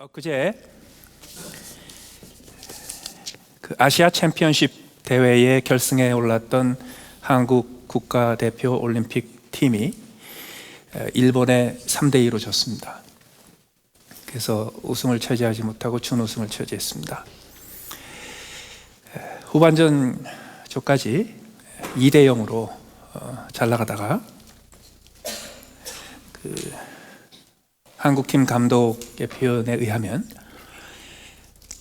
엊그제 그 아시아 챔피언십 대회의 결승에 올랐던 한국 국가대표 올림픽 팀이 일본에 3대2로 졌습니다. 그래서 우승을 차지하지 못하고 준우승을 차지했습니다. 후반전조까지 2대0으로 잘 나가다가 한국팀 감독의 표현에 의하면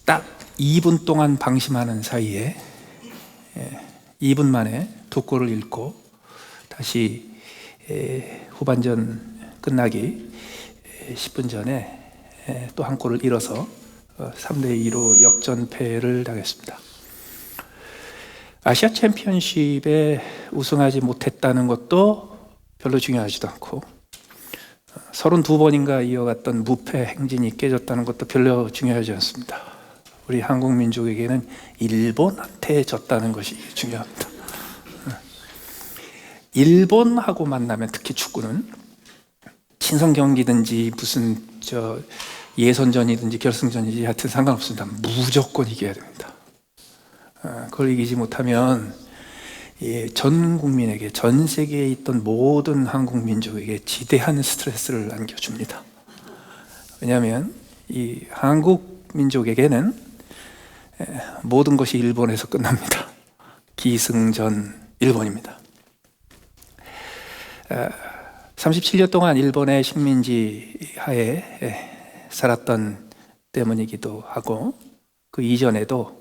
딱 2분 동안 방심하는 사이에 2분 만에 두 골을 잃고 다시 후반전 끝나기 10분 전에 또 한 골을 잃어서 3대2로 역전패를 당했습니다. 아시아 챔피언십에 우승하지 못했다는 것도 별로 중요하지도 않고 32번인가 이어갔던 무패 행진이 깨졌다는 것도 별로 중요하지 않습니다. 우리 한국 민족에게는 일본한테 졌다는 것이 중요합니다. 일본하고 만나면 특히 축구는 친선 경기든지 무슨 예선전이든지 결승전이든지 하여튼 상관없습니다. 무조건 이겨야 됩니다. 그걸 이기지 못하면 전 국민에게, 전 세계에 있던 모든 한국 민족에게 지대한 스트레스를 안겨줍니다. 왜냐하면 이 한국 민족에게는 모든 것이 일본에서 끝납니다. 기승전 일본입니다. 37년 동안 일본의 식민지 하에 살았던 때문이기도 하고 그 이전에도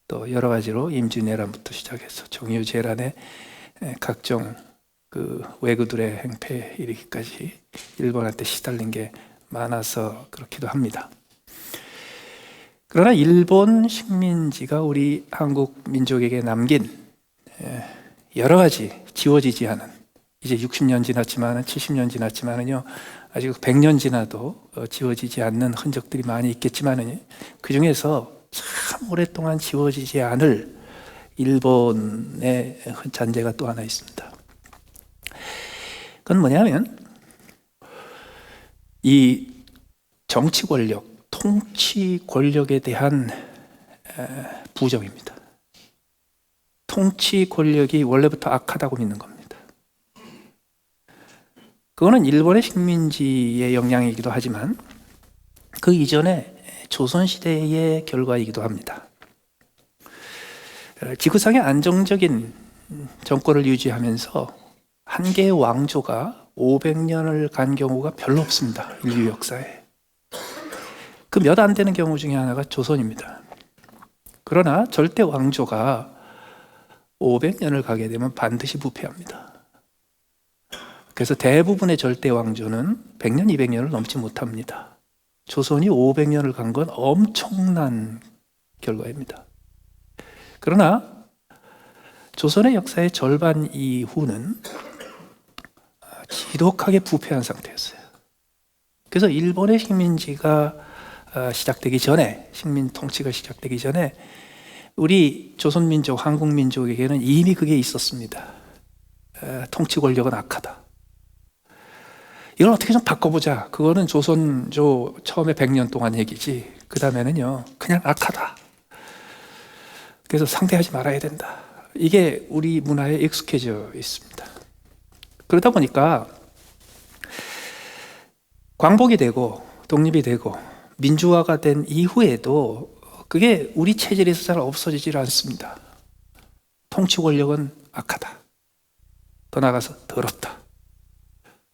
또 여러 가지로 임진왜란부터 시작해서 정유재란의 각종 그 왜구들의 행패에 이르기까지 일본한테 시달린 게 많아서 그렇기도 합니다. 그러나 일본 식민지가 우리 한국 민족에게 남긴 여러 가지 지워지지 않은, 이제 60년 지났지만 70년 지났지만은요 아직 100년 지나도 지워지지 않는 흔적들이 많이 있겠지만은 그 중에서 참 오랫동안 지워지지 않을 일본의 잔재가 또 하나 있습니다. 그건 뭐냐면 이 정치 권력, 통치 권력에 대한 부정입니다. 통치 권력이 원래부터 악하다고 믿는 겁니다. 그거는 일본의 식민지의 영향이기도 하지만 그 이전에 조선시대의 결과이기도 합니다. 지구상의 안정적인 정권을 유지하면서 한 개의 왕조가 500년을 간 경우가 별로 없습니다. 인류 역사에. 그 몇 안 되는 경우 중에 하나가 조선입니다. 그러나 절대 왕조가 500년을 가게 되면 반드시 부패합니다. 그래서 대부분의 절대 왕조는 100년, 200년을 넘지 못합니다. 조선이 500년을 간 건 엄청난 결과입니다. 그러나 조선의 역사의 절반 이후는 지독하게 부패한 상태였어요. 그래서 일본의 식민지가 시작되기 전에, 식민 통치가 시작되기 전에 우리 조선민족, 한국민족에게는 이미 그게 있었습니다. 통치 권력은 악하다. 이걸 어떻게 좀 바꿔보자. 그거는 조선조 처음에 100년 동안 얘기지. 그 다음에는요 그냥 악하다. 그래서 상대하지 말아야 된다. 이게 우리 문화에 익숙해져 있습니다. 그러다 보니까 광복이 되고 독립이 되고 민주화가 된 이후에도 그게 우리 체질에서 잘 없어지질 않습니다. 통치 권력은 악하다. 더 나아가서 더럽다.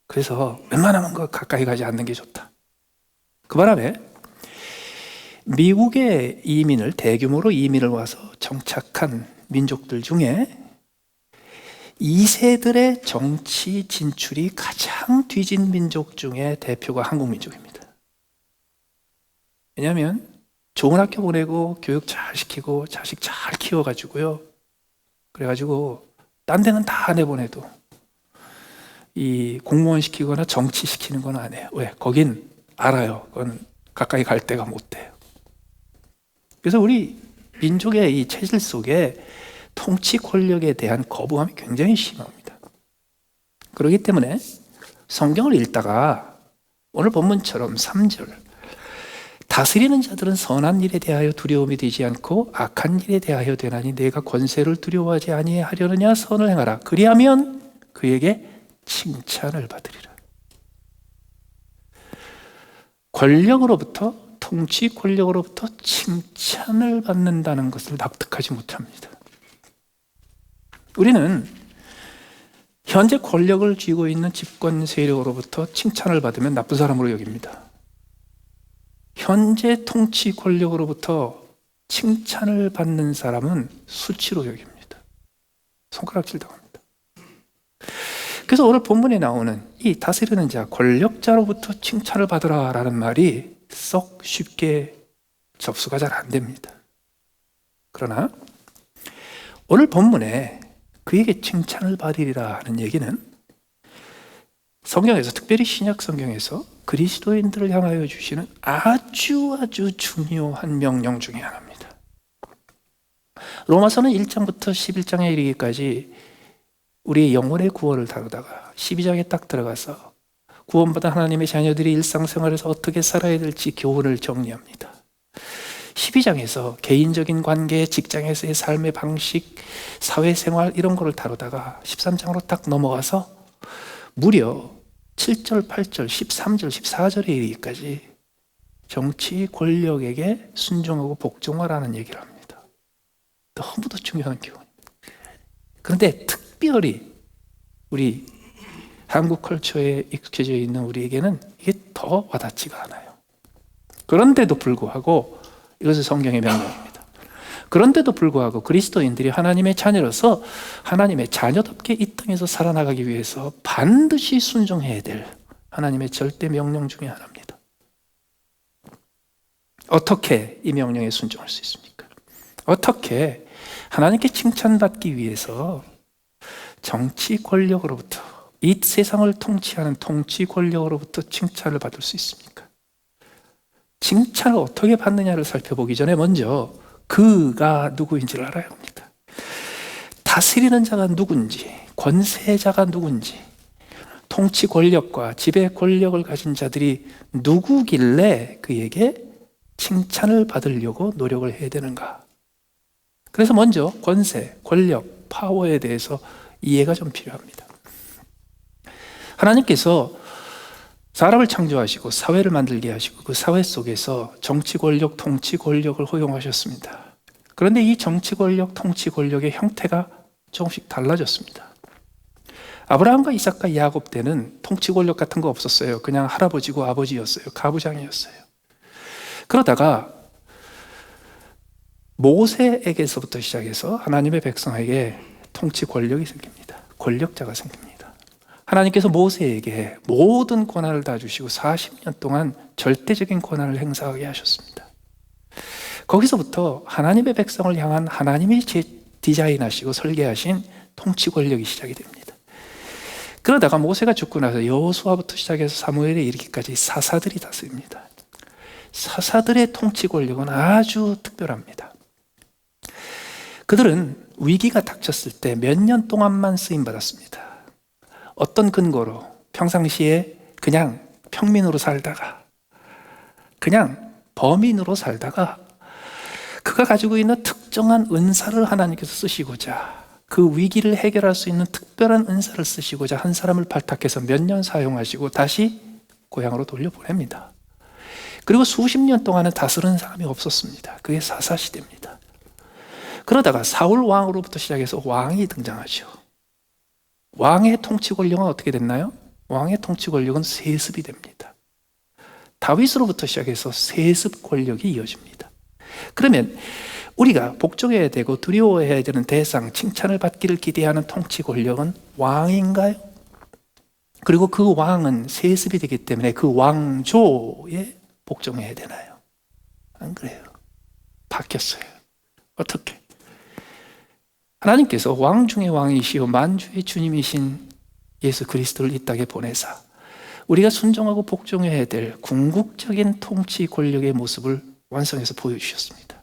그래서 웬만하면 그 가까이 가지 않는 게 좋다. 그 바람에 미국의 이민을, 대규모로 이민을 와서 정착한 민족들 중에 2세들의 정치 진출이 가장 뒤진 민족 중에 대표가 한국 민족입니다. 왜냐하면 좋은 학교 보내고 교육 잘 시키고 자식 잘 키워가지고요. 그래가지고 딴 데는 다 내보내도 이 공무원 시키거나 정치 시키는 건 안 해요. 왜? 거긴 알아요. 그건 가까이 갈 데가 못 돼요. 그래서 우리 민족의 이 체질 속에 통치 권력에 대한 거부감이 굉장히 심합니다. 그렇기 때문에 성경을 읽다가 오늘 본문처럼 3절 다스리는 자들은 선한 일에 대하여 두려움이 되지 않고 악한 일에 대하여 되나니 내가 권세를 두려워하지 아니하려느냐. 선을 행하라. 그리하면 그에게 칭찬을 받으리라. 권력으로부터, 통치 권력으로부터 칭찬을 받는다는 것을 납득하지 못합니다. 우리는 현재 권력을 쥐고 있는 집권 세력으로부터 칭찬을 받으면 나쁜 사람으로 여깁니다. 현재 통치 권력으로부터 칭찬을 받는 사람은 수치로 여깁니다. 손가락질 당합니다. 그래서 오늘 본문에 나오는 이 다스리는 자, 권력자로부터 칭찬을 받으라 라는 말이 썩 쉽게 접수가 잘 안 됩니다. 그러나 오늘 본문에 그에게 칭찬을 받으리라 하는 얘기는 성경에서, 특별히 신약 성경에서 그리스도인들을 향하여 주시는 아주 중요한 명령 중에 하나입니다. 로마서는 1장부터 11장에 이르기까지 우리의 영혼의 구원을 다루다가 12장에 딱 들어가서 구원받은 하나님의 자녀들이 일상생활에서 어떻게 살아야 될지 교훈을 정리합니다. 12장에서 개인적인 관계, 직장에서의 삶의 방식, 사회생활 이런 거를 다루다가 13장으로 딱 넘어가서 무려 7절, 8절, 13절, 14절에 이르기까지 정치 권력에게 순종하고 복종하라는 얘기를 합니다. 너무도 중요한 교훈입니다. 그런데 특별히 우리 한국 컬처에 익숙해져 있는 우리에게는 이게 더 와닿지가 않아요. 그런데도 불구하고 이것은 성경의 명령입니다. 그런데도 불구하고 그리스도인들이 하나님의 자녀로서 하나님의 자녀답게 이 땅에서 살아나가기 위해서 반드시 순종해야 될 하나님의 절대 명령 중에 하나입니다. 어떻게 이 명령에 순종할 수 있습니까? 어떻게 하나님께 칭찬받기 위해서 정치 권력으로부터, 이 세상을 통치하는 통치 권력으로부터 칭찬을 받을 수 있습니까? 칭찬을 어떻게 받느냐를 살펴보기 전에 먼저 그가 누구인지를 알아야 합니다. 다스리는 자가 누군지, 권세자가 누군지, 통치 권력과 지배 권력을 가진 자들이 누구길래 그에게 칭찬을 받으려고 노력을 해야 되는가? 그래서 먼저 권세, 권력, 파워에 대해서 이해가 좀 필요합니다. 하나님께서 사람을 창조하시고 사회를 만들게 하시고 그 사회 속에서 정치 권력, 통치 권력을 허용하셨습니다. 그런데 이 정치 권력, 통치 권력의 형태가 조금씩 달라졌습니다. 아브라함과 이삭과 야곱 때는 통치 권력 같은 거 없었어요. 그냥 할아버지고 아버지였어요. 가부장이었어요. 그러다가 모세에게서부터 시작해서 하나님의 백성에게 통치 권력이 생깁니다. 권력자가 생깁니다. 하나님께서 모세에게 모든 권한을 다 주시고 40년 동안 절대적인 권한을 행사하게 하셨습니다. 거기서부터 하나님의 백성을 향한 하나님이 디자인하시고 설계하신 통치 권력이 시작이 됩니다. 그러다가 모세가 죽고 나서 여호수아부터 시작해서 사무엘에 이르기까지 사사들이 다스립니다. 사사들의 통치 권력은 아주 특별합니다. 그들은 위기가 닥쳤을 때 몇 년 동안만 쓰임받았습니다. 어떤 근거로? 평상시에 그냥 평민으로 살다가, 그냥 범인으로 살다가 그가 가지고 있는 특정한 은사를 하나님께서 쓰시고자, 그 위기를 해결할 수 있는 특별한 은사를 쓰시고자 한 사람을 발탁해서 몇 년 사용하시고 다시 고향으로 돌려보냅니다. 그리고 수십 년 동안은 다스리는 사람이 없었습니다. 그게 사사시대입니다. 그러다가 사울 왕으로부터 시작해서 왕이 등장하죠. 왕의 통치 권력은 어떻게 됐나요? 왕의 통치 권력은 세습이 됩니다. 다윗으로부터 시작해서 세습 권력이 이어집니다. 그러면 우리가 복종해야 되고 두려워해야 되는 대상, 칭찬을 받기를 기대하는 통치 권력은 왕인가요? 그리고 그 왕은 세습이 되기 때문에 그 왕조에 복종해야 되나요? 안 그래요. 바뀌었어요. 어떻게? 하나님께서 왕 중의 왕이시오 만주의 주님이신 예수 그리스도를 이 땅에 보내사 우리가 순종하고 복종해야 될 궁극적인 통치 권력의 모습을 완성해서 보여주셨습니다.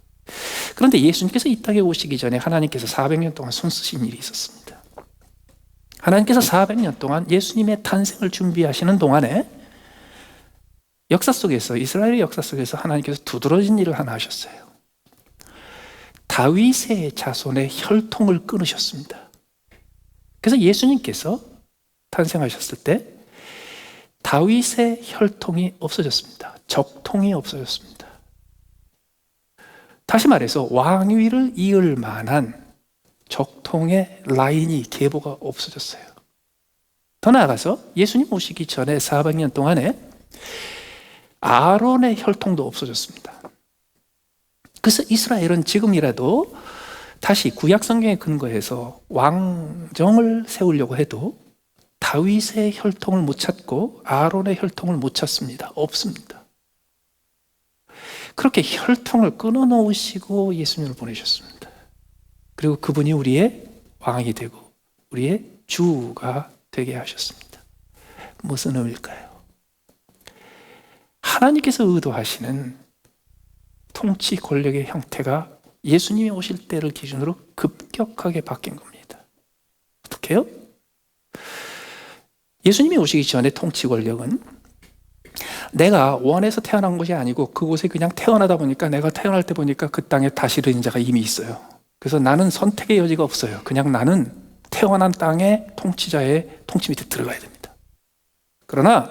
그런데 예수님께서 이 땅에 오시기 전에 하나님께서 400년 동안 손쓰신 일이 있었습니다. 하나님께서 400년 동안 예수님의 탄생을 준비하시는 동안에 역사 속에서, 이스라엘의 역사 속에서 하나님께서 두드러진 일을 하나 하셨어요. 다윗의 자손의 혈통을 끊으셨습니다. 그래서 예수님께서 탄생하셨을 때 다윗의 혈통이 없어졌습니다. 적통이 없어졌습니다. 다시 말해서 왕위를 이을 만한 적통의 라인이, 계보가 없어졌어요. 더 나아가서 예수님 오시기 전에 400년 동안에 아론의 혈통도 없어졌습니다. 그래서 이스라엘은 지금이라도 다시 구약 성경에 근거해서 왕정을 세우려고 해도 다윗의 혈통을 못 찾고 아론의 혈통을 못 찾습니다. 없습니다. 그렇게 혈통을 끊어놓으시고 예수님을 보내셨습니다. 그리고 그분이 우리의 왕이 되고 우리의 주가 되게 하셨습니다. 무슨 의미일까요? 하나님께서 의도하시는 통치 권력의 형태가 예수님이 오실 때를 기준으로 급격하게 바뀐 겁니다. 어떻게요? 예수님이 오시기 전에 통치 권력은 내가 원해서 태어난 것이 아니고 그곳에 그냥 태어나다 보니까, 내가 태어날 때 보니까 그 땅에 다스리는 자가 이미 있어요. 그래서 나는 선택의 여지가 없어요. 그냥 나는 태어난 땅의 통치자의 통치 밑에 들어가야 됩니다. 그러나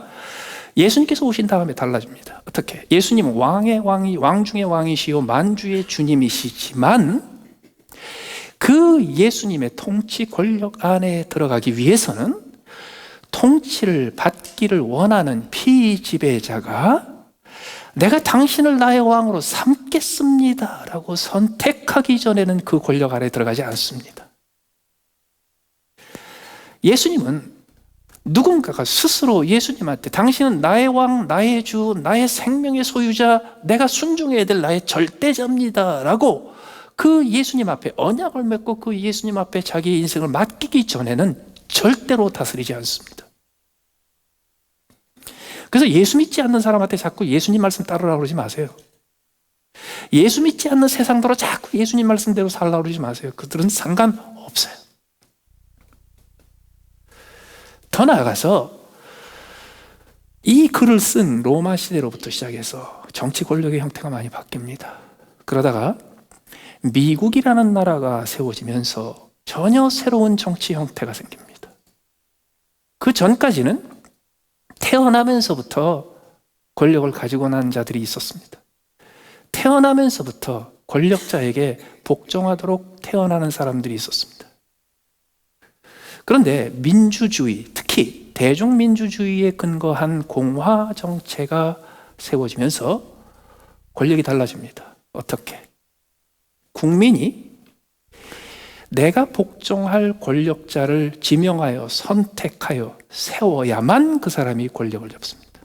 예수님께서 오신 다음에 달라집니다. 어떻게? 예수님은 왕의 왕이, 왕 중의 왕이시요 만주의 주님이시지만 그 예수님의 통치 권력 안에 들어가기 위해서는 통치를 받기를 원하는 피지배자가 내가 당신을 나의 왕으로 삼겠습니다 라고 선택하기 전에는 그 권력 안에 들어가지 않습니다. 예수님은 누군가가 스스로 예수님한테 당신은 나의 왕, 나의 주, 나의 생명의 소유자, 내가 순종해야 될 나의 절대자입니다 라고 그 예수님 앞에 언약을 맺고 그 예수님 앞에 자기의 인생을 맡기기 전에는 절대로 다스리지 않습니다. 그래서 예수 믿지 않는 사람한테 자꾸 예수님 말씀 따르라고 그러지 마세요. 예수 믿지 않는 세상대로 자꾸 예수님 말씀대로 살라고 그러지 마세요. 그들은 상관없어요. 더 나아가서 이 글을 쓴 로마 시대로부터 시작해서 정치 권력의 형태가 많이 바뀝니다. 그러다가 미국이라는 나라가 세워지면서 전혀 새로운 정치 형태가 생깁니다. 그 전까지는 태어나면서부터 권력을 가지고 난 자들이 있었습니다. 태어나면서부터 권력자에게 복종하도록 태어나는 사람들이 있었습니다. 그런데 민주주의, 특히 대중민주주의에 근거한 공화 정체가 세워지면서 권력이 달라집니다. 어떻게? 국민이 내가 복종할 권력자를 지명하여 선택하여 세워야만 그 사람이 권력을 잡습니다.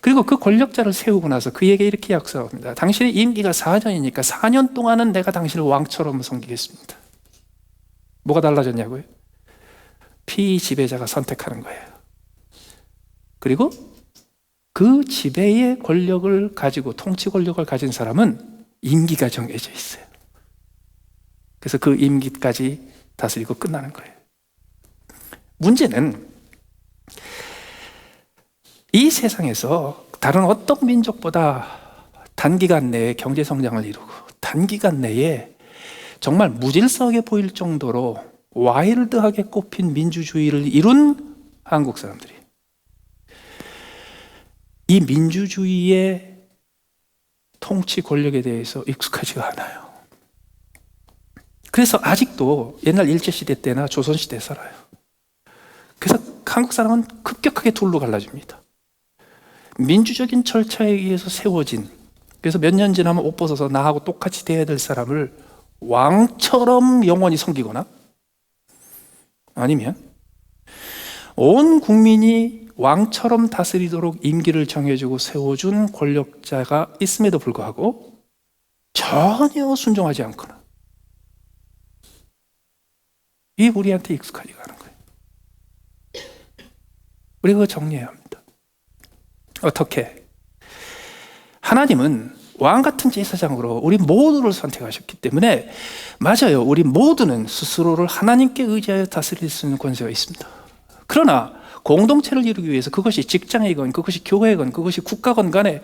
그리고 그 권력자를 세우고 나서 그에게 이렇게 약속합니다. 당신의 임기가 4년이니까 4년 동안은 내가 당신을 왕처럼 섬기겠습니다. 뭐가 달라졌냐고요? 피지배자가 선택하는 거예요. 그리고 그 지배의 권력을 가지고, 통치 권력을 가진 사람은 임기가 정해져 있어요. 그래서 그 임기까지 다스리고 끝나는 거예요. 문제는 이 세상에서 다른 어떤 민족보다 단기간 내에 경제 성장을 이루고 단기간 내에 정말 무질서하게 보일 정도로 와일드하게 꼽힌 민주주의를 이룬 한국 사람들이 이 민주주의의 통치 권력에 대해서 익숙하지가 않아요. 그래서 아직도 옛날 일제시대 때나 조선시대에 살아요. 그래서 한국 사람은 급격하게 둘로 갈라집니다. 민주적인 절차에 의해서 세워진, 그래서 몇 년 지나면 옷 벗어서 나하고 똑같이 돼야 될 사람을 왕처럼 영원히 섬기거나, 아니면 온 국민이 왕처럼 다스리도록 임기를 정해주고 세워준 권력자가 있음에도 불구하고 전혀 순종하지 않거나, 이게 우리한테 익숙하지가 않은 거예요. 우리가 그거 정리해야 합니다. 어떻게? 하나님은 왕 같은 제사장으로 우리 모두를 선택하셨기 때문에, 맞아요, 우리 모두는 스스로를 하나님께 의지하여 다스릴 수 있는 권세가 있습니다. 그러나 공동체를 이루기 위해서, 그것이 직장이건 그것이 교회건 그것이 국가건 간에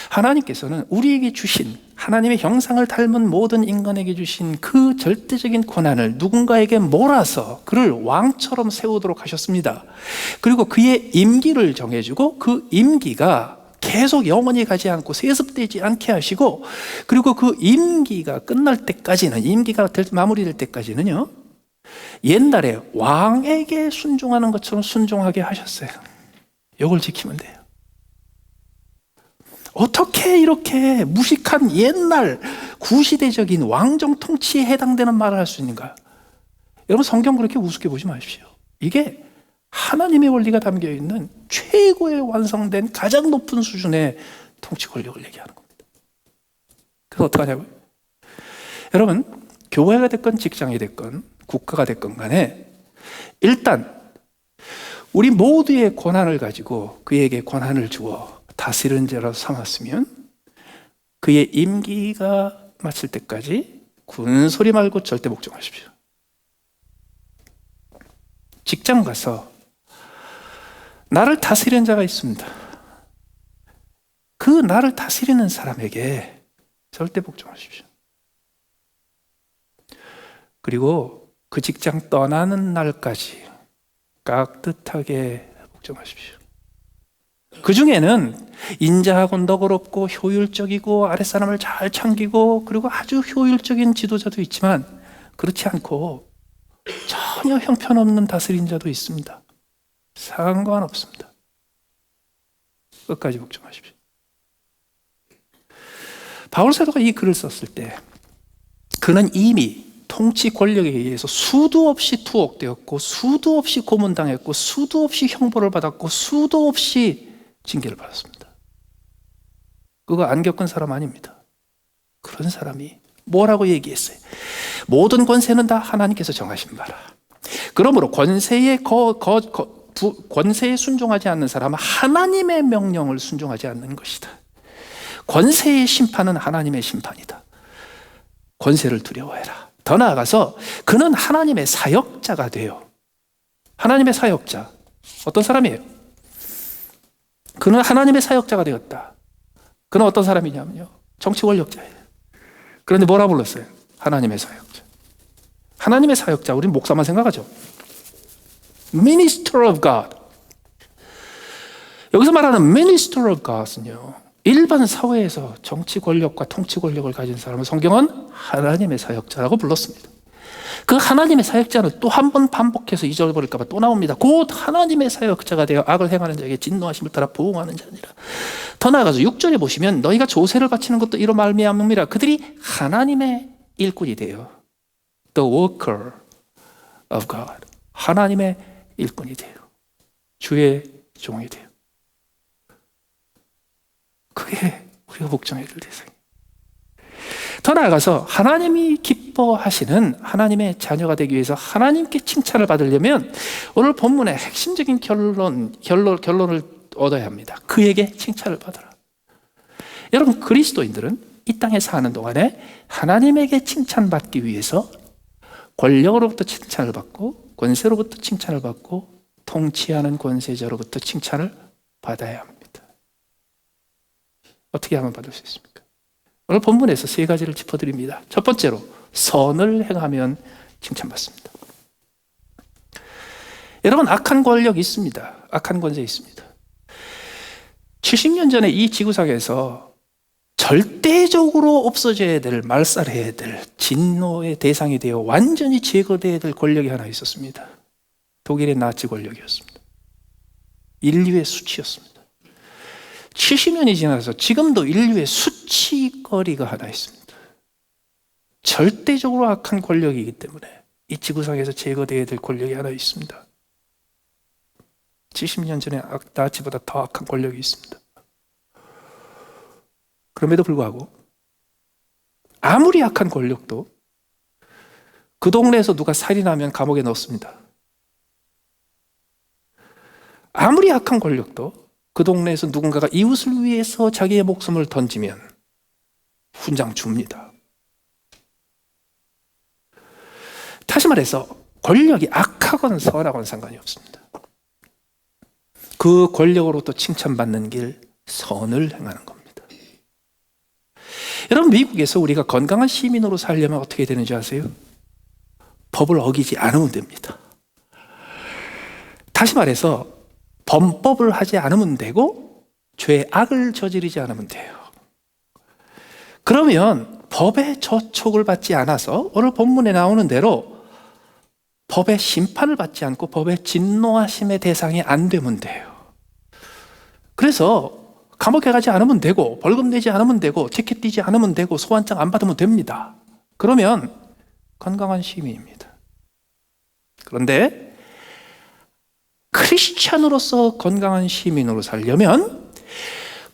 하나님께서는 우리에게 주신, 하나님의 형상을 닮은 모든 인간에게 주신 그 절대적인 권한을 누군가에게 몰아서 그를 왕처럼 세우도록 하셨습니다. 그리고 그의 임기를 정해주고 그 임기가 계속 영원히 가지 않고 세습되지 않게 하시고, 그리고 그 임기가 끝날 때까지는, 임기가 마무리될 때까지는요, 옛날에 왕에게 순종하는 것처럼 순종하게 하셨어요. 이걸 지키면 돼요. 어떻게 이렇게 무식한 옛날 구시대적인 왕정 통치에 해당되는 말을 할 수 있는가? 여러분, 성경 그렇게 우습게 보지 마십시오. 이게 하나님의 원리가 담겨있는 최고의 완성된 가장 높은 수준의 통치 권력을 얘기하는 겁니다. 그래서 어떡하냐고요? 여러분, 교회가 됐건 직장이 됐건 국가가 됐건 간에 일단 우리 모두의 권한을 가지고 그에게 권한을 주어 다스리는 자로 삼았으면 그의 임기가 마칠 때까지 군소리 말고 절대 복종하십시오. 직장 가서 나를 다스리는 자가 있습니다. 그 나를 다스리는 사람에게 절대 복종하십시오. 그리고 그 직장 떠나는 날까지 깍듯하게 복종하십시오. 그 중에는 인자하고 너그럽고 효율적이고 아랫사람을 잘 챙기고 그리고 아주 효율적인 지도자도 있지만 그렇지 않고 전혀 형편없는 다스린 자도 있습니다. 상관없습니다. 끝까지 복종하십시오. 바울 사도가 이 글을 썼을 때 그는 이미 통치 권력에 의해서 수도 없이 투옥되었고 수도 없이 고문당했고 수도 없이 형벌을 받았고 수도 없이 징계를 받았습니다. 그거 안 겪은 사람 아닙니다. 그런 사람이 뭐라고 얘기했어요? 모든 권세는 다 하나님께서 정하신 바라. 그러므로 권세에 순종하지 않는 사람은 하나님의 명령을 순종하지 않는 것이다. 권세의 심판은 하나님의 심판이다. 권세를 두려워해라. 더 나아가서 그는 하나님의 사역자가 돼요. 하나님의 사역자. 어떤 사람이에요? 그는 하나님의 사역자가 되었다. 그는 어떤 사람이냐면요, 정치 권력자예요. 그런데 뭐라 불렀어요? 하나님의 사역자. 하나님의 사역자, 우리는 목사만 생각하죠. Minister of God. 여기서 말하는 Minister of God은요, 일반 사회에서 정치 권력과 통치 권력을 가진 사람을 성경은 하나님의 사역자라고 불렀습니다. 그 하나님의 사역자는 또 한 번 반복해서 잊어버릴까 봐 또 나옵니다. 곧 하나님의 사역자가 되어 악을 행하는 자에게 진노하심을 따라 부응하는 자니라. 더 나아가서 6절에 보시면 너희가 조세를 바치는 것도 이로 말미암음이라. 그들이 하나님의 일꾼이 돼요. The worker of God. 하나님의 일꾼이 돼요. 주의 종이 돼요. 그게 우리가 복종해야 될 대상이에요. 더 나아가서 하나님이 기뻐하시는 하나님의 자녀가 되기 위해서 하나님께 칭찬을 받으려면 오늘 본문의 핵심적인 결론을 얻어야 합니다. 그에게 칭찬을 받아라. 여러분, 그리스도인들은 이 땅에 사는 동안에 하나님에게 칭찬받기 위해서 권력으로부터 칭찬을 받고 권세로부터 칭찬을 받고 통치하는 권세자로부터 칭찬을 받아야 합니다. 어떻게 하면 받을 수 있습니까? 오늘 본문에서 세 가지를 짚어드립니다. 첫 번째로, 선을 행하면 칭찬받습니다. 여러분, 악한 권력이 있습니다. 악한 권세 있습니다. 70년 전에 이 지구상에서 절대적으로 없어져야 될, 말살해야 될, 진노의 대상이 되어 완전히 제거되어야 될 권력이 하나 있었습니다. 독일의 나치 권력이었습니다. 인류의 수치였습니다. 70년이 지나서 지금도 인류의 수치거리가 하나 있습니다. 절대적으로 악한 권력이기 때문에 이 지구상에서 제거되어야 될 권력이 하나 있습니다. 70년 전에 나치보다 더 악한 권력이 있습니다. 그럼에도 불구하고 아무리 악한 권력도 그 동네에서 누가 살인하면 감옥에 넣습니다. 아무리 악한 권력도 그 동네에서 누군가가 이웃을 위해서 자기의 목숨을 던지면 훈장 줍니다. 다시 말해서 권력이 악하건 선하건 상관이 없습니다. 그 권력으로부터 칭찬받는 길, 선을 행하는 겁니다. 여러분, 미국에서 우리가 건강한 시민으로 살려면 어떻게 되는지 아세요? 법을 어기지 않으면 됩니다. 다시 말해서 범법을 하지 않으면 되고 죄의 악을 저지르지 않으면 돼요. 그러면 법의 저촉을 받지 않아서 오늘 본문에 나오는 대로 법의 심판을 받지 않고 법의 진노하심의 대상이 안 되면 돼요. 그래서 감옥에 가지 않으면 되고 벌금 내지 않으면 되고 티켓 띄지 않으면 되고 소환장 안 받으면 됩니다. 그러면 건강한 시민입니다. 그런데 크리스찬으로서 건강한 시민으로 살려면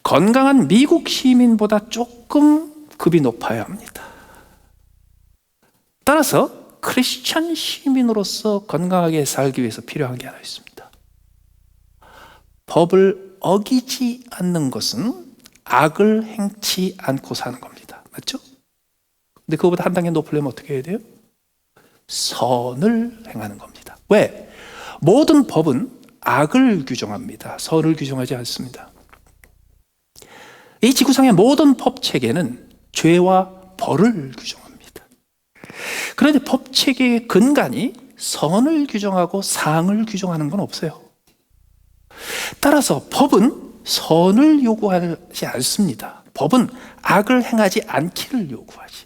건강한 미국 시민보다 조금 급이 높아야 합니다. 따라서 크리스찬 시민으로서 건강하게 살기 위해서 필요한 게 하나 있습니다. 법을 어기지 않는 것은 악을 행치 않고 사는 겁니다. 맞죠? 근데 그거보다 한 단계 높으려면 어떻게 해야 돼요? 선을 행하는 겁니다. 왜? 모든 법은 악을 규정합니다. 선을 규정하지 않습니다. 이 지구상의 모든 법 체계는 죄와 벌을 규정합니다. 그런데 법 체계의 근간이 선을 규정하고 상을 규정하는 건 없어요. 따라서 법은 선을 요구하지 않습니다. 법은 악을 행하지 않기를 요구하지.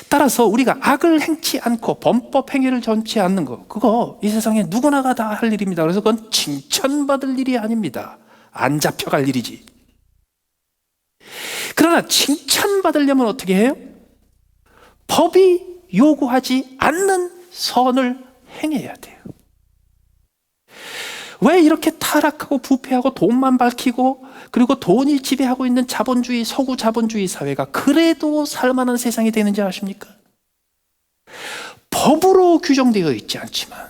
따라서 우리가 악을 행치 않고 범법 행위를 전치 않는 거, 그거 이 세상에 누구나가 다 할 일입니다. 그래서 그건 칭찬받을 일이 아닙니다. 안 잡혀갈 일이지. 그러나 칭찬받으려면 어떻게 해요? 법이 요구하지 않는 선을 행해야 돼요. 왜 이렇게 타락하고 부패하고 돈만 밝히고 그리고 돈이 지배하고 있는 자본주의, 서구 자본주의 사회가 그래도 살만한 세상이 되는지 아십니까? 법으로 규정되어 있지 않지만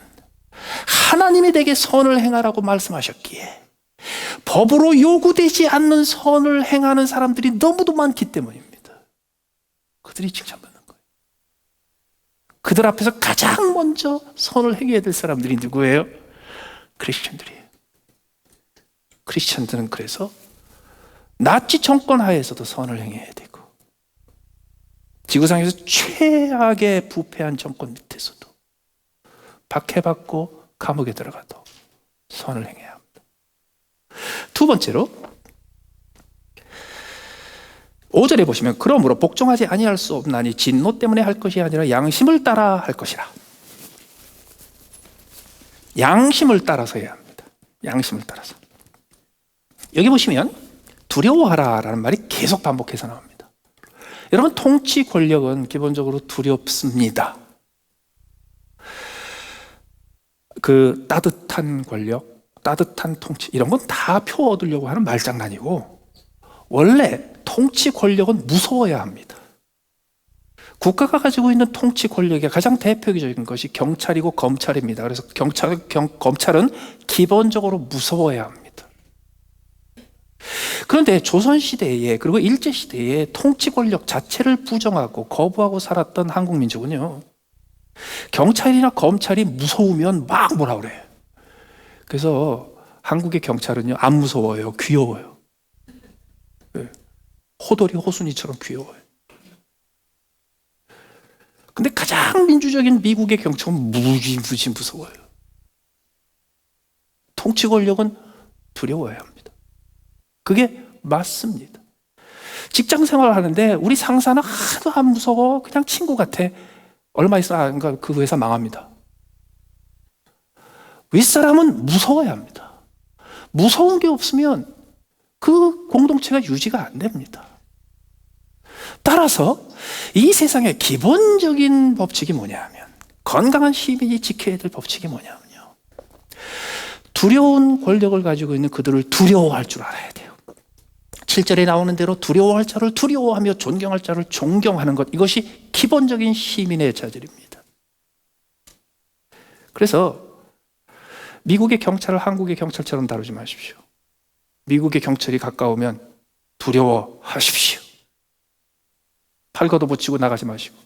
하나님이 내게 선을 행하라고 말씀하셨기에 법으로 요구되지 않는 선을 행하는 사람들이 너무도 많기 때문입니다. 그들이 칭찬받는 거예요. 그들 앞에서 가장 먼저 선을 행해야 될 사람들이 누구예요? 크리스천들이에요. 크리스천들은 그래서 나치 정권 하에서도 선을 행해야 되고 지구상에서 최악의 부패한 정권 밑에서도 박해받고 감옥에 들어가도 선을 행해야 합니다. 두 번째로 5절에 보시면 그러므로 복종하지 아니할 수 없나니 진노 때문에 할 것이 아니라 양심을 따라 할 것이라. 양심을 따라서 해야 합니다. 양심을 따라서. 여기 보시면 두려워하라라는 말이 계속 반복해서 나옵니다. 여러분, 통치 권력은 기본적으로 두렵습니다. 그 따뜻한 권력, 따뜻한 통치 이런 건 다 표 얻으려고 하는 말장난이고 원래 통치 권력은 무서워야 합니다. 국가가 가지고 있는 통치 권력의 가장 대표적인 것이 경찰이고 검찰입니다. 그래서 검찰은 기본적으로 무서워야 합니다. 그런데 조선시대에 그리고 일제시대에 통치 권력 자체를 부정하고 거부하고 살았던 한국 민족은요, 경찰이나 검찰이 무서우면 막 뭐라 그래요. 그래서 한국의 경찰은요, 안 무서워요. 귀여워요. 호돌이 호순이처럼 귀여워요. 근데 가장 민주적인 미국의 경찰은 무지 무서워요. 통치 권력은 두려워야 합니다. 그게 맞습니다. 직장 생활을 하는데 우리 상사는 하도 안 무서워. 그냥 친구 같아. 얼마 있으면 그 회사 망합니다. 윗사람은 무서워야 합니다. 무서운 게 없으면 그 공동체가 유지가 안 됩니다. 따라서 이 세상의 기본적인 법칙이 뭐냐면, 건강한 시민이 지켜야 될 법칙이 뭐냐면요, 두려운 권력을 가지고 있는 그들을 두려워할 줄 알아야 돼요. 7절에 나오는 대로 두려워할 자를 두려워하며 존경할 자를 존경하는 것, 이것이 기본적인 시민의 자질입니다. 그래서 미국의 경찰을 한국의 경찰처럼 다루지 마십시오. 미국의 경찰이 가까우면 두려워하십시오. 팔 걷어붙이고 나가지 마시고.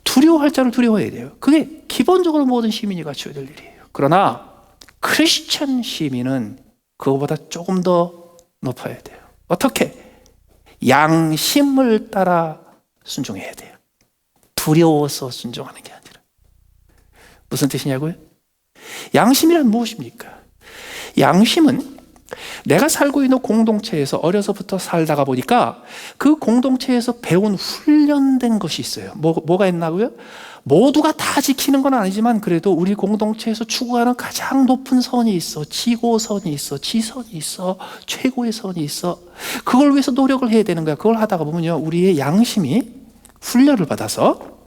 두려워할 자를 두려워해야 돼요. 그게 기본적으로 모든 시민이 갖춰야 될 일이에요. 그러나 크리스천 시민은 그거보다 조금 더 높아야 돼요. 어떻게? 양심을 따라 순종해야 돼요. 두려워서 순종하는 게 아니라. 무슨 뜻이냐고요? 양심이란 무엇입니까? 양심은 내가 살고 있는 공동체에서 어려서부터 살다가 보니까 그 공동체에서 배운 훈련된 것이 있어요. 뭐가 있나고요? 모두가 다 지키는 건 아니지만 그래도 우리 공동체에서 추구하는 가장 높은 선이 있어. 지고선이 있어. 지선이 있어. 최고의 선이 있어. 그걸 위해서 노력을 해야 되는 거야. 그걸 하다가 보면요, 우리의 양심이 훈련을 받아서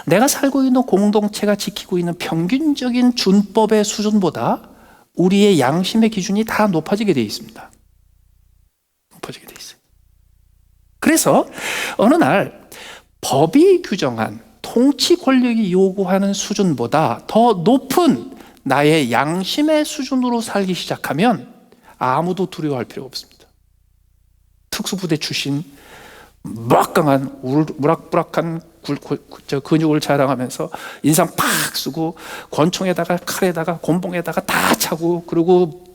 내가 살고 있는 공동체가 지키고 있는 평균적인 준법의 수준보다 우리의 양심의 기준이 다 높아지게 되어 있습니다. 높아지게 되어 있어요. 그래서 어느 날 법이 규정한 통치 권력이 요구하는 수준보다 더 높은 나의 양심의 수준으로 살기 시작하면 아무도 두려워할 필요가 없습니다. 특수부대 출신 막강한 우락부락한 근육을 자랑하면서 인상 팍 쓰고 권총에다가 칼에다가 곤봉에다가 다 차고 그리고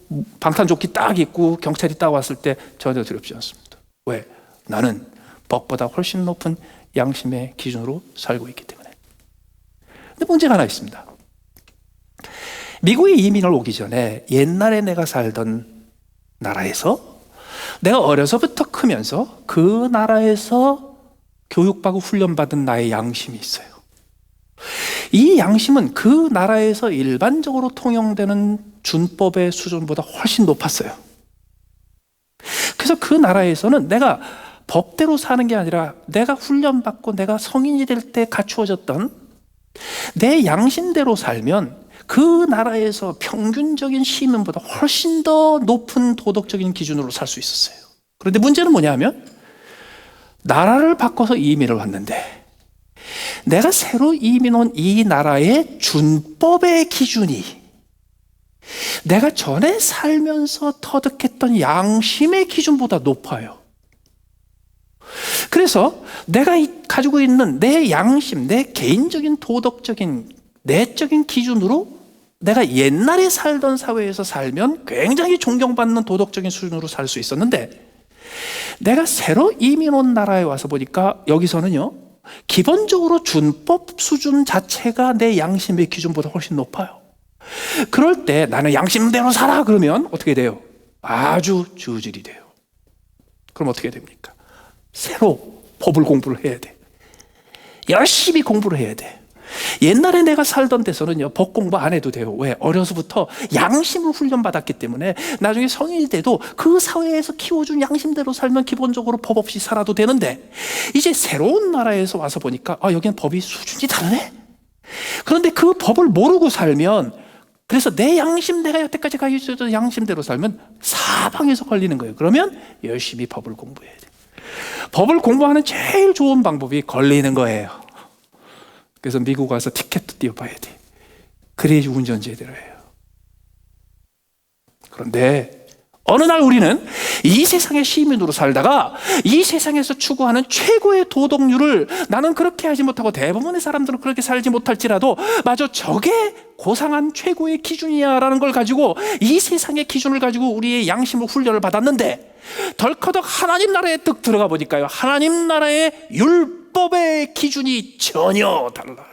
방탄조끼 딱 입고 경찰이 딱 왔을 때 전혀 두렵지 않습니다. 왜? 나는 법보다 훨씬 높은 양심의 기준으로 살고 있기 때문에. 근데 문제가 하나 있습니다. 미국에 이민을 오기 전에 옛날에 내가 살던 나라에서 내가 어려서부터 크면서 그 나라에서 교육받고 훈련받은 나의 양심이 있어요. 이 양심은 그 나라에서 일반적으로 통용되는 준법의 수준보다 훨씬 높았어요. 그래서 그 나라에서는 내가 법대로 사는 게 아니라 내가 훈련받고 내가 성인이 될 때 갖추어졌던 내 양심대로 살면 그 나라에서 평균적인 시민보다 훨씬 더 높은 도덕적인 기준으로 살 수 있었어요. 그런데 문제는 뭐냐 하면 나라를 바꿔서 이민을 왔는데 내가 새로 이민 온 이 나라의 준법의 기준이 내가 전에 살면서 터득했던 양심의 기준보다 높아요. 그래서 내가 가지고 있는 내 양심, 내 개인적인 도덕적인 내적인 기준으로 내가 옛날에 살던 사회에서 살면 굉장히 존경받는 도덕적인 수준으로 살 수 있었는데 내가 새로 이민 온 나라에 와서 보니까 여기서는요, 기본적으로 준법 수준 자체가 내 양심의 기준보다 훨씬 높아요. 그럴 때 나는 양심대로 살아 그러면 어떻게 돼요? 아주 저질이 돼요. 그럼 어떻게 됩니까? 새로 법을 공부를 해야 돼. 열심히 공부를 해야 돼. 옛날에 내가 살던 데서는요, 법 공부 안 해도 돼요. 왜? 어려서부터 양심을 훈련받았기 때문에 나중에 성인이 돼도 그 사회에서 키워준 양심대로 살면 기본적으로 법 없이 살아도 되는데 이제 새로운 나라에서 와서 보니까 여기는 법이 수준이 다르네? 그런데 그 법을 모르고 살면 그래서 내 양심, 내가 여태까지 가지고 양심대로 살면 사방에서 걸리는 거예요. 그러면 열심히 법을 공부해야 돼. 법을 공부하는 제일 좋은 방법이 걸리는 거예요. 그래서 미국 와서 티켓도 띄워봐야 돼. 그래야지 운전 제대로 해요. 그런데 어느 날 우리는 이 세상의 시민으로 살다가 이 세상에서 추구하는 최고의 도덕률을 나는 그렇게 하지 못하고 대부분의 사람들은 그렇게 살지 못할지라도 마저 저게 고상한 최고의 기준이야라는 걸 가지고 이 세상의 기준을 가지고 우리의 양심을 훈련을 받았는데 덜커덕 하나님 나라에 뜩 들어가 보니까요, 하나님 나라의 율법의 기준이 전혀 달라요.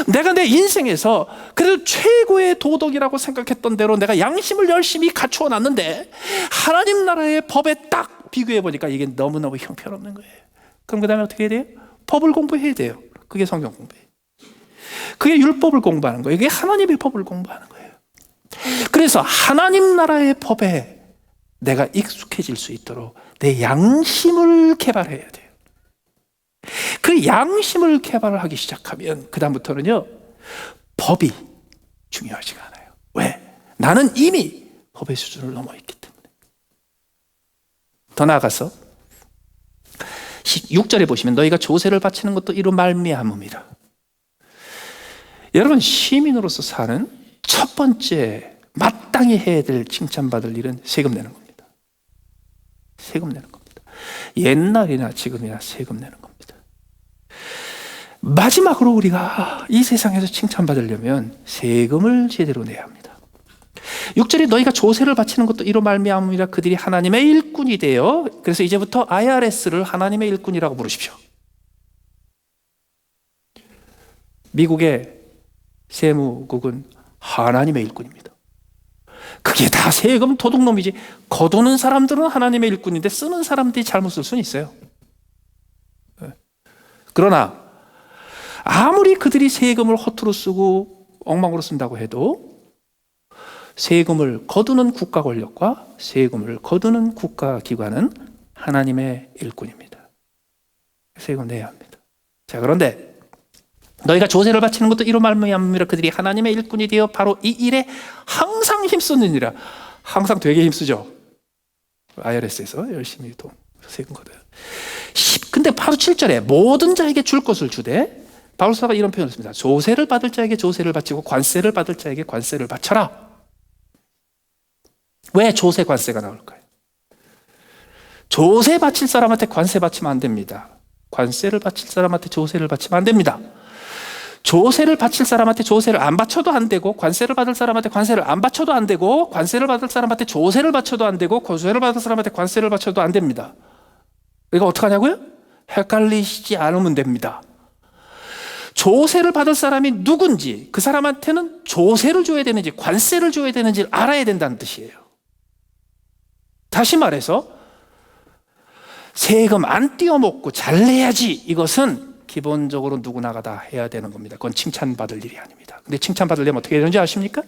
내가 내 인생에서 그래도 최고의 도덕이라고 생각했던 대로 내가 양심을 열심히 갖추어 놨는데 하나님 나라의 법에 딱 비교해 보니까 이게 너무너무 형편없는 거예요. 그럼 그 다음에 어떻게 해야 돼요? 법을 공부해야 돼요. 그게 성경 공부예요. 그게 율법을 공부하는 거예요. 이게 하나님의 법을 공부하는 거예요. 그래서 하나님 나라의 법에 내가 익숙해질 수 있도록 내 양심을 개발해야 돼요. 그 양심을 개발을 하기 시작하면 그 다음부터는요, 법이 중요하지가 않아요. 왜? 나는 이미 법의 수준을 넘어 있기 때문에. 더 나아가서 6절에 보시면 너희가 조세를 바치는 것도 이로 말미암음이라. 여러분, 시민으로서 사는 첫 번째 마땅히 해야 될 칭찬받을 일은 세금 내는 겁니다. 세금 내는 겁니다. 옛날이나 지금이나 세금 내는 겁니다. 마지막으로 우리가 이 세상에서 칭찬받으려면 세금을 제대로 내야 합니다. 6절에 너희가 조세를 바치는 것도 이로 말미암음이라 그들이 하나님의 일꾼이 되어, 그래서 이제부터 IRS를 하나님의 일꾼이라고 부르십시오. 미국의 세무국은 하나님의 일꾼입니다. 그게 다 세금 도둑놈이지. 거두는 사람들은 하나님의 일꾼인데 쓰는 사람들이 잘못 쓸 수는 있어요. 그러나 아무리 그들이 세금을 허투루 쓰고 엉망으로 쓴다고 해도 세금을 거두는 국가 권력과 세금을 거두는 국가 기관은 하나님의 일꾼입니다. 세금 내야 합니다. 자, 그런데 너희가 조세를 바치는 것도 이로 말미암음이라 그들이 하나님의 일꾼이 되어 바로 이 일에 항상 힘쓰느니라. 항상 되게 힘쓰죠. IRS에서 열심히 세금 걷어요. 근데 바로 7절에 모든 자에게 줄 것을 주되, 바울사가 이런 표현을 씁니다. 조세를 받을 자에게 조세를 바치고 관세를 받을 자에게 관세를 바쳐라. 왜 조세 관세가 나올까요? 조세 바칠 사람한테 관세 바치면 안 됩니다. 관세를 바칠 사람한테 조세를 바치면 안 됩니다. 조세를 바칠 사람한테 조세를 안 바쳐도 안 되고, 관세를 받을 사람한테 관세를 안 바쳐도 안 되고, 관세를 받을 사람한테 조세를 바쳐도 안 되고, 조세를 받을 사람한테 관세를 바쳐도 안 됩니다. 이거 어떡하냐고요? 헷갈리시지 않으면 됩니다. 조세를 받을 사람이 누군지, 그 사람한테는 조세를 줘야 되는지 관세를 줘야 되는지를 알아야 된다는 뜻이에요. 다시 말해서 세금 안 띄어먹고 잘 내야지, 이것은 기본적으로 누구나가 다 해야 되는 겁니다. 그건 칭찬받을 일이 아닙니다. 근데 칭찬받으려면 어떻게 되는지 아십니까?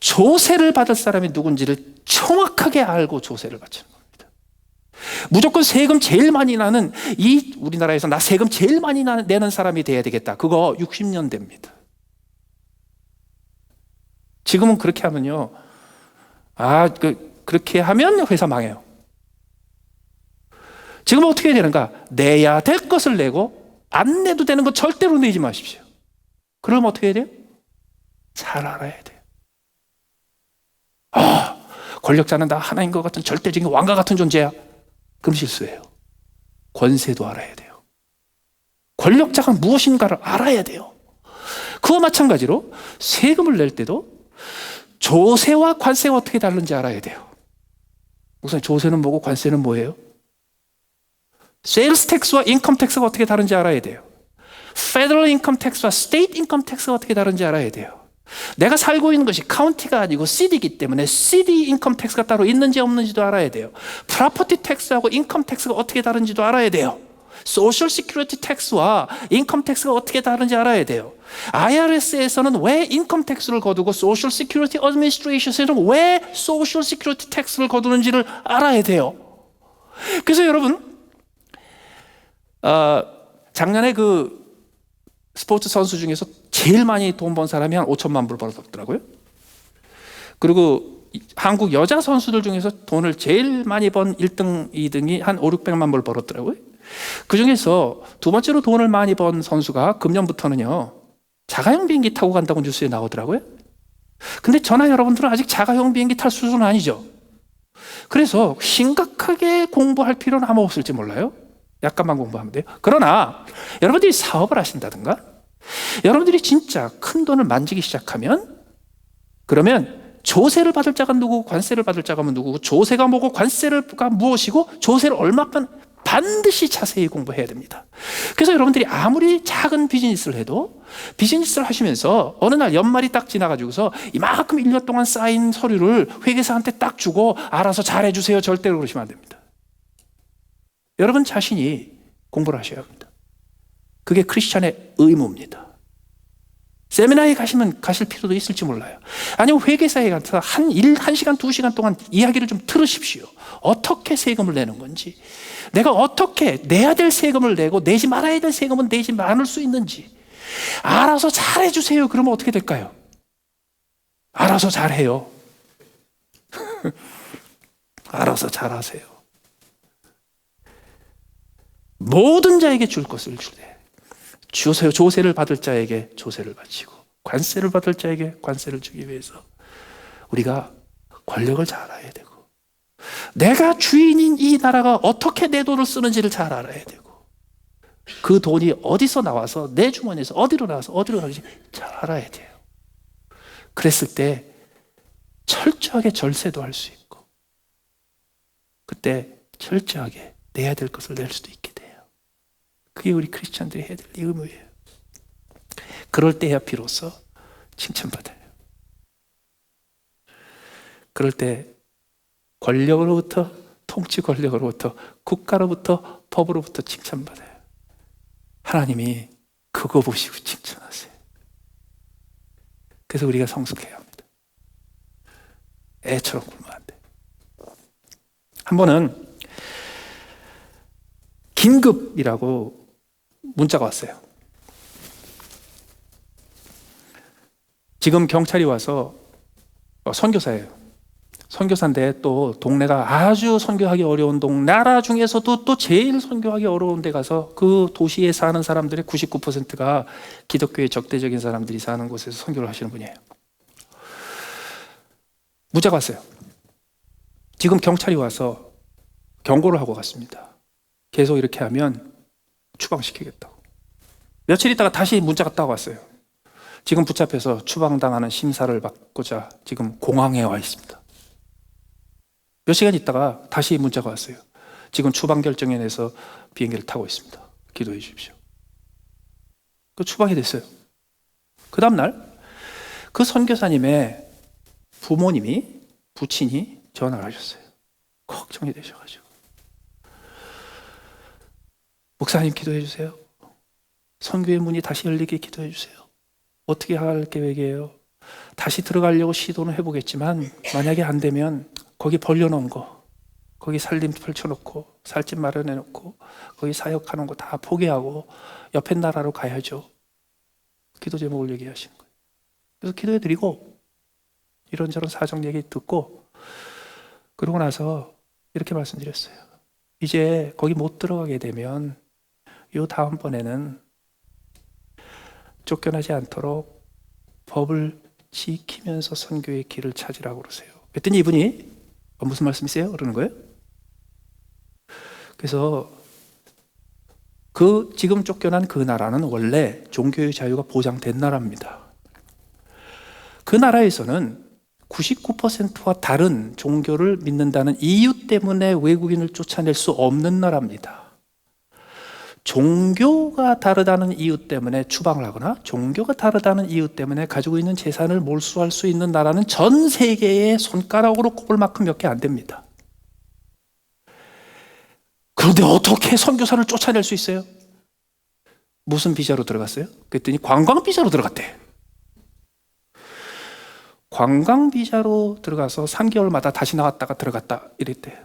조세를 받을 사람이 누군지를 정확하게 알고 조세를 바치는 겁니다. 무조건 세금 제일 많이 나는, 이 우리나라에서 나 세금 제일 많이 내는 사람이 돼야 되겠다, 그거 60년대입니다. 지금은 그렇게 하면요, 그렇게 하면 회사 망해요. 지금 어떻게 해야 되는가? 내야 될 것을 내고 안 내도 되는 거 절대로 내지 마십시오. 그럼 어떻게 해야 돼요? 잘 알아야 돼요. 권력자는 다 하나인 것 같은 절대적인 왕과 같은 존재야. 그럼 실수예요. 권세도 알아야 돼요. 권력자가 무엇인가를 알아야 돼요. 그와 마찬가지로 세금을 낼 때도 조세와 관세가 어떻게 다른지 알아야 돼요. 우선 조세는 뭐고 관세는 뭐예요? 세일스 텍스와 인컴 텍스가 어떻게 다른지 알아야 돼요. 페더럴 인컴 텍스와 스테이트 인컴 텍스가 어떻게 다른지 알아야 돼요. 내가 살고 있는 것이 카운티가 아니고 시티이기 때문에 시티 인컴 텍스가 따로 있는지 없는지도 알아야 돼요. 프로퍼티 텍스하고 인컴 텍스가 어떻게 다른지도 알아야 돼요. 소셜 시큐리티 텍스와 인컴 텍스가 어떻게 다른지 알아야 돼요. IRS에서는 왜 인컴 텍스를 거두고 소셜 시큐리티 어드미니스트레이션에서는 왜 소셜 시큐리티 텍스를 거두는지를 알아야 돼요. 그래서 여러분, 작년에 그 스포츠 선수 중에서 제일 많이 돈 번 사람이 한 5천만 불 벌었더라고요. 그리고 한국 여자 선수들 중에서 돈을 제일 많이 번 1등, 2등이 한 5, 600만 불 벌었더라고요. 그 중에서 두 번째로 돈을 많이 번 선수가 금년부터는요, 자가용 비행기 타고 간다고 뉴스에 나오더라고요. 근데 저나 여러분들은 아직 자가용 비행기 탈 수준은 아니죠. 그래서 심각하게 공부할 필요는 아마 없을지 몰라요. 약간만 공부하면 돼요. 그러나 여러분들이 사업을 하신다든가, 여러분들이 진짜 큰 돈을 만지기 시작하면, 그러면 조세를 받을 자가 누구고 관세를 받을 자가 누구고, 조세가 뭐고 관세가 무엇이고 조세를 얼마큼 반드시 자세히 공부해야 됩니다. 그래서 여러분들이 아무리 작은 비즈니스를 해도 비즈니스를 하시면서 어느 날 연말이 딱 지나가지고서 이만큼 1년 동안 쌓인 서류를 회계사한테 딱 주고 알아서 잘해주세요, 절대로 그러시면 안 됩니다. 여러분 자신이 공부를 하셔야 합니다. 그게 크리스찬의 의무입니다. 세미나에 가실 필요도 있을지 몰라요. 아니면 회계사에 가서 한 시간, 2시간 동안 이야기를 좀 들으십시오. 어떻게 세금을 내는 건지, 내가 어떻게 내야 될 세금을 내고 내지 말아야 될 세금은 내지 않을 수 있는지 알아서 잘해주세요. 그러면 어떻게 될까요? 알아서 잘해요. 알아서 잘하세요. 모든 자에게 줄 것을 주되 주세요. 조세를 받을 자에게 조세를 바치고 관세를 받을 자에게 관세를 주기 위해서 우리가 권력을 잘 알아야 되고, 내가 주인인 이 나라가 어떻게 내 돈을 쓰는지를 잘 알아야 되고, 그 돈이 어디서 나와서 내 주머니에서 어디로 나와서 어디로 가는지 잘 알아야 돼요. 그랬을 때 철저하게 절세도 할 수 있고 그때 철저하게 내야 될 것을 낼 수도 있게 돼요. 그게 우리 크리스찬들이 해야 될 의무예요. 그럴 때야 비로소 칭찬받아요. 그럴 때 권력으로부터, 통치 권력으로부터, 국가로부터, 법으로부터 칭찬받아요. 하나님이 그거 보시고 칭찬하세요. 그래서 우리가 성숙해야 합니다. 애처럼 굴면 안 돼. 한 번은 긴급이라고 문자가 왔어요. 지금 경찰이 와서 선교사예요. 선교사인데 또 동네가 아주 선교하기 어려운 나라 중에서도 또 제일 선교하기 어려운 데 가서 그 도시에 사는 사람들의 99%가 기독교의 적대적인 사람들이 사는 곳에서 선교를 하시는 분이에요. 문자가 왔어요. 지금 경찰이 와서 경고를 하고 갔습니다. 계속 이렇게 하면 추방시키겠다고. 며칠 있다가 다시 문자가 딱 왔어요. 지금 붙잡혀서 추방당하는 심사를 받고자 지금 공항에 와 있습니다. 몇 시간 있다가 다시 문자가 왔어요. 지금 추방 결정에 대해서 비행기를 타고 있습니다. 기도해 주십시오. 그 추방이 됐어요. 그 다음날 그 선교사님의 부모님이, 부친이 전화를 하셨어요. 걱정이 되셔가지고. 목사님 기도해 주세요. 선교의 문이 다시 열리게 기도해 주세요. 어떻게 할 계획이에요? 다시 들어가려고 시도는 해보겠지만 만약에 안 되면 거기 벌려놓은 거, 거기 살림 펼쳐놓고 살집 마련해놓고 거기 사역하는 거 다 포기하고 옆에 나라로 가야죠. 기도 제목을 얘기하시는 거예요. 그래서 기도해드리고 이런저런 사정 얘기 듣고 그러고 나서 이렇게 말씀드렸어요. 이제 거기 못 들어가게 되면 요 다음번에는 쫓겨나지 않도록 법을 지키면서 선교의 길을 찾으라고 그러세요. 그랬더니 이분이 무슨 말씀이세요? 그러는 거예요. 그래서 그 지금 쫓겨난 그 나라는 원래 종교의 자유가 보장된 나라입니다. 그 나라에서는 99%와 다른 종교를 믿는다는 이유 때문에 외국인을 쫓아낼 수 없는 나라입니다. 종교가 다르다는 이유 때문에 추방을 하거나 종교가 다르다는 이유 때문에 가지고 있는 재산을 몰수할 수 있는 나라는 전 세계에 손가락으로 꼽을 만큼 몇 개 안 됩니다. 그런데 어떻게 선교사를 쫓아낼 수 있어요? 무슨 비자로 들어갔어요? 그랬더니 관광 비자로 들어갔대. 관광 비자로 들어가서 3개월마다 다시 나왔다가 들어갔다 이랬대요.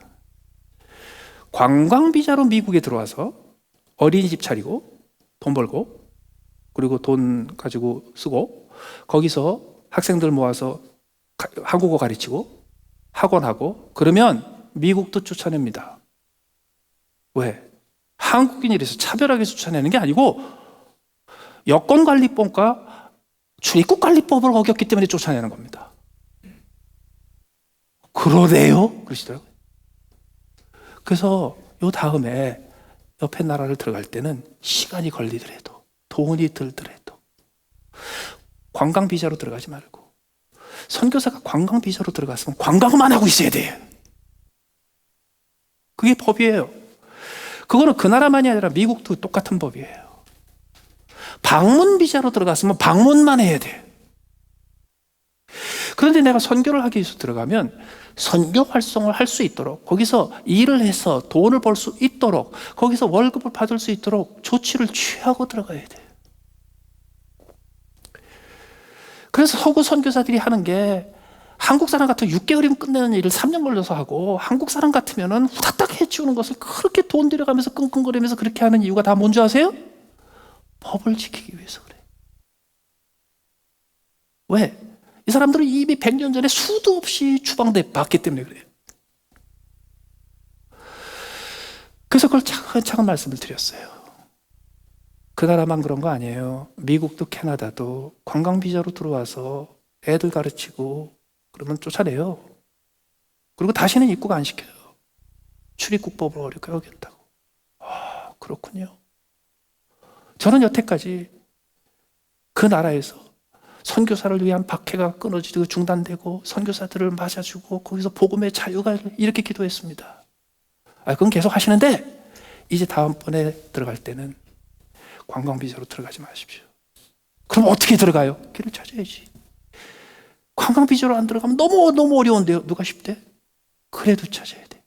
관광 비자로 미국에 들어와서 어린이집 차리고 돈 벌고 그리고 돈 가지고 쓰고 거기서 학생들 모아서 한국어 가르치고 학원하고 그러면 미국도 쫓아냅니다. 왜? 한국인이라서 차별하게 쫓아내는 게 아니고 여권관리법과 출입국관리법을 어겼기 때문에 쫓아내는 겁니다. 그러네요? 그러시더라고요. 그래서 요 다음에 옆에 나라를 들어갈 때는 시간이 걸리더라도 돈이 들더라도 관광 비자로 들어가지 말고 선교사가 관광 비자로 들어갔으면 관광만 하고 있어야 돼요. 그게 법이에요. 그거는 그 나라만이 아니라 미국도 똑같은 법이에요. 방문 비자로 들어갔으면 방문만 해야 돼. 그런데 내가 선교를 하기 위해서 들어가면 선교 활성을 할 수 있도록 거기서 일을 해서 돈을 벌 수 있도록 거기서 월급을 받을 수 있도록 조치를 취하고 들어가야 돼. 그래서 서구 선교사들이 하는 게 한국 사람 같으면 6개월이면 끝내는 일을 3년 걸려서 하고 한국 사람 같으면 후다닥 해치우는 것을 그렇게 돈 들여가면서 끙끙거리면서 그렇게 하는 이유가 다 뭔지 아세요? 법을 지키기 위해서 그래. 왜? 이 사람들은 이미 100년 전에 수도 없이 추방돼 봤기 때문에 그래요. 그래서 그걸 차근차근 말씀을 드렸어요. 그 나라만 그런 거 아니에요. 미국도 캐나다도 관광 비자로 들어와서 애들 가르치고 그러면 쫓아내요. 그리고 다시는 입국 안 시켜요. 출입국법을 어렵게 어겼다고. 아, 그렇군요. 저는 여태까지 그 나라에서 선교사를 위한 박해가 끊어지고 중단되고 선교사들을 맞아주고 거기서 복음의 자유가 이렇게 기도했습니다. 그건 계속 하시는데 이제 다음번에 들어갈 때는 관광비자로 들어가지 마십시오. 그럼 어떻게 들어가요? 길을 찾아야지. 관광비자로 안 들어가면 너무 어려운데요. 누가 쉽대? 그래도 찾아야 돼.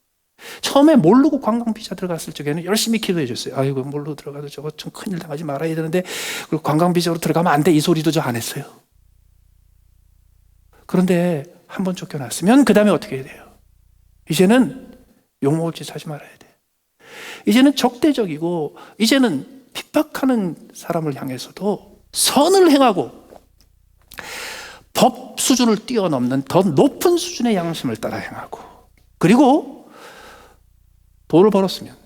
처음에 모르고 관광비자 들어갔을 적에는 열심히 기도해 줬어요. 아이고 모르고 들어가도 저거 좀 큰일 당하지 말아야 되는데 그리고 관광비자로 들어가면 안 돼. 이 소리도 저 안 했어요. 그런데 한번 쫓겨났으면 그 다음에 어떻게 해야 돼요? 이제는 욕먹을 짓 하지 말아야 돼. 이제는 적대적이고 이제는 핍박하는 사람을 향해서도 선을 행하고 법 수준을 뛰어넘는 더 높은 수준의 양심을 따라 행하고, 그리고 돈을 벌었으면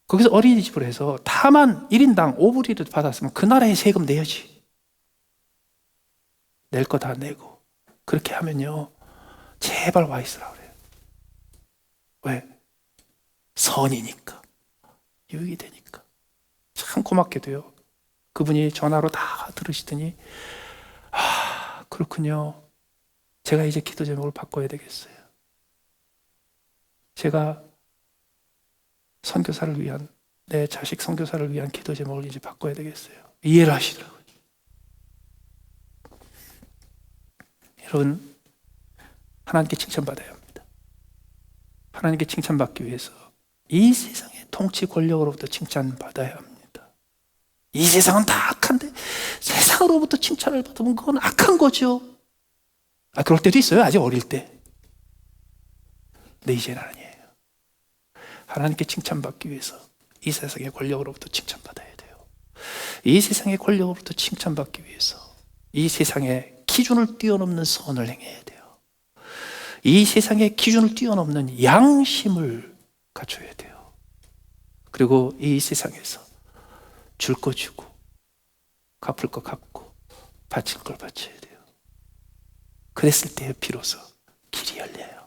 거기서 어린이집을 해서 다만 1인당 5불이라도 받았으면 그 나라에 세금 내야지. 낼 거 다 내고. 그렇게 하면요 제발 와 있으라 그래요. 왜? 선이니까, 유익이 되니까. 참 고맙게도요 그분이 전화로 다 들으시더니 그렇군요, 제가 이제 기도 제목을 바꿔야 되겠어요. 제가 선교사를 위한, 내 자식 선교사를 위한 기도 제목을 이제 바꿔야 되겠어요. 이해를 하시더라고요. 여러분, 하나님께 칭찬받아야 합니다. 하나님께 칭찬받기 위해서 이 세상의 통치 권력으로부터 칭찬받아야 합니다. 이 세상은 다 악한데 세상으로부터 칭찬을 받으면 그건 악한 거죠. 그럴 때도 있어요. 아직 어릴 때. 근데 이제는 아니에요. 하나님께 칭찬받기 위해서 이 세상의 권력으로부터 칭찬받아야 돼요. 이 세상의 권력으로부터 칭찬받기 위해서 이 세상의 기준을 뛰어넘는 선을 행해야 돼요. 이 세상의 기준을 뛰어넘는 양심을 갖춰야 돼요. 그리고 이 세상에서 줄 거 주고 갚을 거 갚고 바칠 걸 바쳐야 돼요. 그랬을 때 비로소 길이 열려요.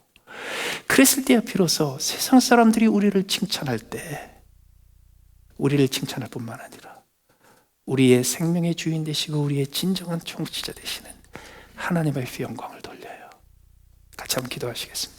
그랬을 때 비로소 세상 사람들이 우리를 칭찬할 때 우리를 칭찬할 뿐만 아니라 우리의 생명의 주인 되시고 우리의 진정한 통치자 되시는 하나님 앞에 영광을 돌려요. 같이 한번 기도하시겠습니다.